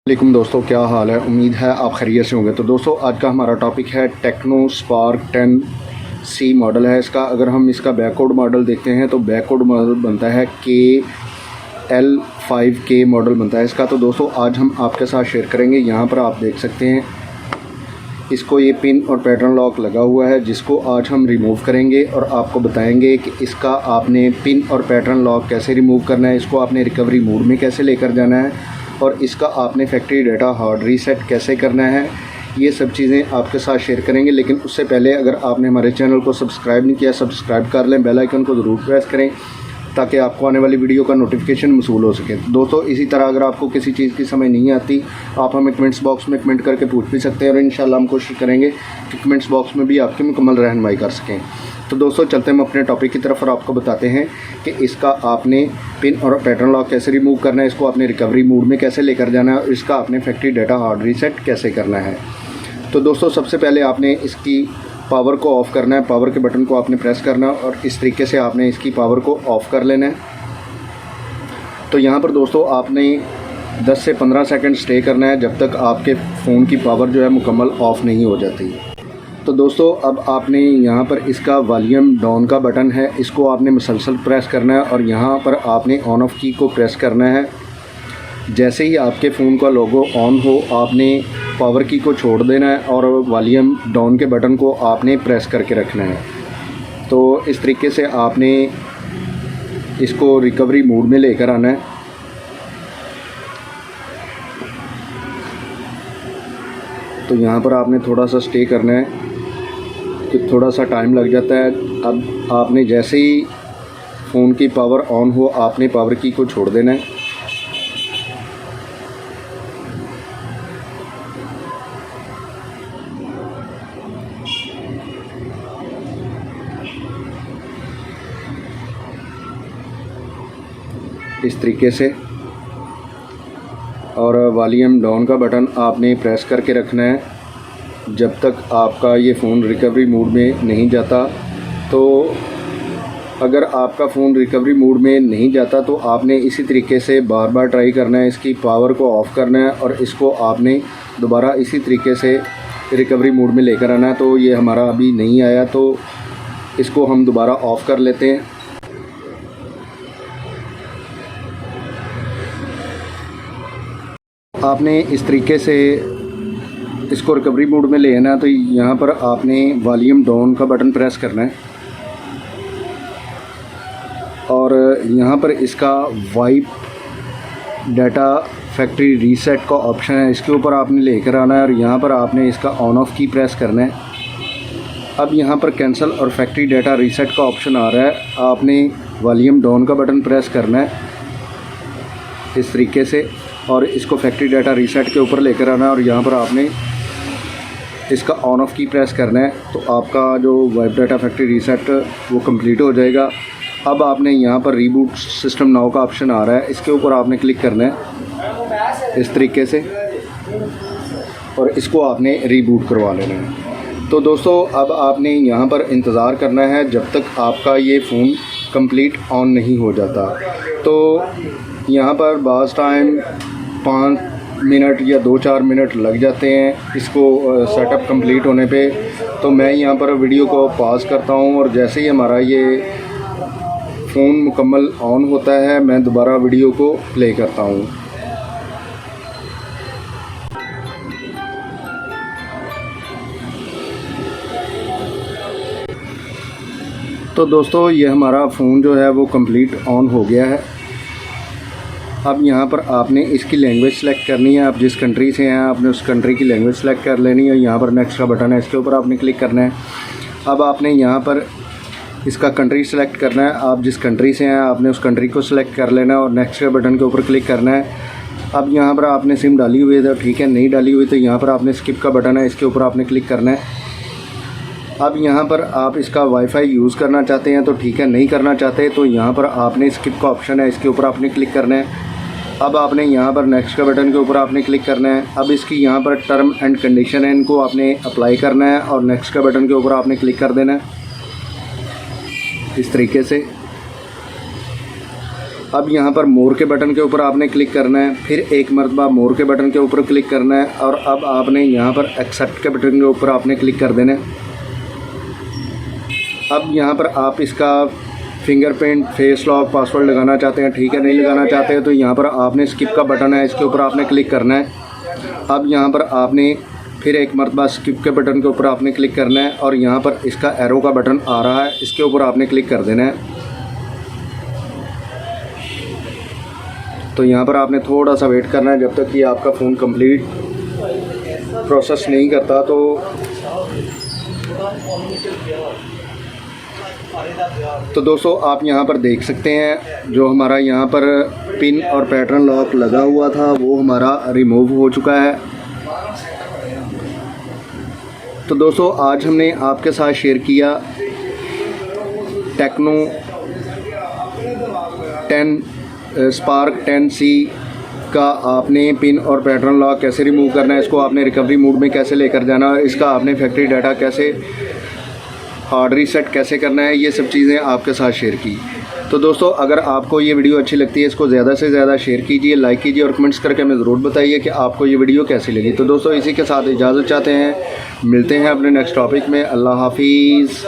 वालेकुम दोस्तों, क्या हाल है। उम्मीद है आप खैरियत से होंगे। तो दोस्तों आज का हमारा टॉपिक है टेक्नो स्पार्क 10C मॉडल है इसका। अगर हम इसका बैकवर्ड मॉडल देखते हैं तो बैकवर्ड मॉडल बनता है KL5K मॉडल बनता है इसका। तो दोस्तों आज हम आपके साथ शेयर करेंगे। यहाँ पर आप देख सकते हैं इसको ये पिन और पैटर्न लॉक लगा हुआ है, जिसको आज हम रिमूव करेंगे और आपको बताएंगे कि इसका आपने पिन और पैटर्न लॉक कैसे रिमूव करना है, इसको आपने रिकवरी मोड में कैसे लेकर जाना है और इसका आपने फैक्ट्री डाटा हार्ड रीसेट कैसे करना है। ये सब चीज़ें आपके साथ शेयर करेंगे। लेकिन उससे पहले अगर आपने हमारे चैनल को सब्सक्राइब नहीं किया, सब्सक्राइब कर लें, बेल आइकन को ज़रूर प्रेस करें ताकि आपको आने वाली वीडियो का नोटिफिकेशन मसूल हो सके। दोस्तों इसी तरह अगर आपको किसी चीज़ की समझ नहीं आती, आप हमें कमेंट्स बॉक्स में कमेंट करके पूछ भी सकते हैं और इंशाल्लाह हम कोशिश करेंगे कि कमेंट्स बॉक्स में भी आपकी मुकम्मल रहनुमाई कर सकें। तो दोस्तों चलते हम अपने टॉपिक की तरफ और आपको बताते हैं कि इसका आपने पिन और पैटर्न लॉक कैसे रिमूव करना है, इसको आपने रिकवरी मोड में कैसे लेकर जाना है और इसका आपने फैक्ट्री डाटा हार्ड रीसेट कैसे करना है। तो दोस्तों सबसे पहले आपने इसकी पावर को ऑफ़ करना है। पावर के बटन को आपने प्रेस करना है और इस तरीके से आपने इसकी पावर को ऑफ़ कर लेना है। तो यहाँ पर दोस्तों आपने 10 से 15 सेकंड स्टे करना है जब तक आपके फ़ोन की पावर जो है मुकम्मल ऑफ़ नहीं हो जाती। तो दोस्तों अब आपने यहाँ पर इसका वॉल्यूम डाउन का बटन है, इसको आपने मुसलसल प्रेस करना है और यहाँ पर आपने ऑन ऑफ की को प्रेस करना है। जैसे ही आपके फ़ोन का लोगो ऑन हो आपने पावर की को छोड़ देना है और वॉल्यूम डाउन के बटन को आपने प्रेस करके रखना है। तो इस तरीके से आपने इसको रिकवरी मोड में लेकर आना है। तो यहाँ पर आपने थोड़ा सा स्टे करना है कि थोड़ा सा टाइम लग जाता है। अब आपने जैसे ही फ़ोन की पावर ऑन हो आपने पावर की को छोड़ देना है। इस तरीके से और वॉल्यूम डाउन का बटन आपने प्रेस करके रखना है जब तक आपका ये फ़ोन रिकवरी मोड में नहीं जाता। तो अगर आपका फ़ोन रिकवरी मोड में नहीं जाता तो आपने इसी तरीके से बार बार ट्राई करना है, इसकी पावर को ऑफ़ करना है और इसको आपने दोबारा इसी तरीके से रिकवरी मोड में लेकर आना है। तो ये हमारा अभी नहीं आया तो इसको हम दोबारा ऑफ़ कर लेते हैं। आपने इस तरीके से इसको रिकवरी मोड में लेना है। तो यहाँ पर आपने वॉल्यूम डाउन का बटन प्रेस करना है और यहाँ पर इसका वाइप डाटा फैक्ट्री रीसेट का ऑप्शन है, इसके ऊपर आपने लेकर आना है और यहाँ पर आपने इसका ऑन ऑफ की प्रेस करना है। अब यहाँ पर कैंसिल और फैक्ट्री डाटा रीसेट का ऑप्शन आ रहा है, आपने वॉल्यूम डाउन का बटन प्रेस करना है इस तरीके से और इसको फैक्ट्री डाटा रीसेट के ऊपर लेकर आना है और यहाँ पर आपने इसका ऑन ऑफ की प्रेस करना है। तो आपका जो वाइप डाटा फैक्ट्री रीसेट वो कंप्लीट हो जाएगा। अब आपने यहाँ पर रीबूट सिस्टम नाउ का ऑप्शन आ रहा है, इसके ऊपर आपने क्लिक करना है इस तरीके से और इसको आपने रीबूट करवा लेना है। तो दोस्तों अब आपने यहाँ पर इंतज़ार करना है जब तक आपका ये फ़ोन कंप्लीट ऑन नहीं हो जाता। तो यहाँ पर बाज़ टाइम 5 मिनट या 2-4 मिनट लग जाते हैं इसको सेटअप कंप्लीट होने पे। तो मैं यहाँ पर वीडियो को पॉज करता हूँ और जैसे ही हमारा ये फ़ोन मुकम्मल ऑन होता है मैं दोबारा वीडियो को प्ले करता हूँ। तो दोस्तों ये हमारा फ़ोन जो है वो कंप्लीट ऑन हो गया है। अब यहाँ पर आपने इसकी लैंग्वेज सेलेक्ट करनी है, आप जिस कंट्री से हैं आपने उस कंट्री की लैंग्वेज सेलेक्ट कर लेनी है। यहाँ पर नेक्स्ट का बटन है, इसके ऊपर आपने क्लिक करना है। अब आपने यहाँ पर इसका कंट्री सेलेक्ट करना है, आप जिस कंट्री से हैं आपने उस कंट्री को सिलेक्ट कर लेना है और नेक्स्ट के बटन के ऊपर क्लिक करना है। अब यहाँ पर आपने सिम डाली हुई है तो ठीक है, नहीं डाली हुई तो यहाँ पर आपने स्किप का बटन है, इसके ऊपर आपने क्लिक करना है। अब यहाँ पर आप इसका वाईफाई यूज़ करना चाहते हैं तो ठीक है, नहीं करना चाहते तो यहाँ पर आपने स्किप का ऑप्शन है, इसके ऊपर आपने क्लिक करना है। अब आपने यहाँ पर नेक्स्ट के बटन के ऊपर आपने क्लिक करना है। अब इसकी यहाँ पर टर्म एंड कंडीशन है, इनको आपने अप्लाई करना है और नेक्स्ट के बटन के ऊपर आपने क्लिक कर देना है इस तरीके से। अब यहाँ पर मोर के बटन के ऊपर आपने क्लिक करना है, फिर एक मरतबा मोर के बटन के ऊपर क्लिक करना है और अब आपने यहाँ पर एक्सेप्ट के बटन के ऊपर आपने क्लिक कर देना है। अब यहाँ पर आप इसका फिंगरप्रिंट, फेस लॉक, पासवर्ड लगाना चाहते हैं, ठीक है। नहीं लगाना चाहते हैं तो यहाँ पर आपने स्किप का बटन है, इसके ऊपर आपने क्लिक करना है। अब यहाँ पर आपने फिर एक मरतबा स्किप के बटन के ऊपर आपने क्लिक करना है और यहाँ पर इसका एरो का बटन आ रहा है, इसके ऊपर आपने क्लिक कर देना है। तो यहाँ पर आपने थोड़ा सा वेट करना है जब तक कि आपका फ़ोन कंप्लीट प्रोसेस नहीं करता। तो दोस्तों आप यहाँ पर देख सकते हैं जो हमारा यहाँ पर पिन और पैटर्न लॉक लगा हुआ था वो हमारा रिमूव हो चुका है। तो दोस्तों आज हमने आपके साथ शेयर किया टेक्नो स्पार्क 10C का आपने पिन और पैटर्न लॉक कैसे रिमूव करना है, इसको आपने रिकवरी मोड में कैसे लेकर जाना है, इसका आपने फैक्ट्री डाटा कैसे हार्ड रीसेट कैसे करना है, ये सब चीज़ें आपके साथ शेयर की। तो दोस्तों अगर आपको ये वीडियो अच्छी लगती है इसको ज़्यादा से ज़्यादा शेयर कीजिए, लाइक कीजिए और कमेंट्स करके हमें ज़रूर बताइए कि आपको ये वीडियो कैसी लगी। तो दोस्तों इसी के साथ इजाज़त चाहते हैं, मिलते हैं अपने नेक्स्ट टॉपिक में। अल्लाह हाफिज़।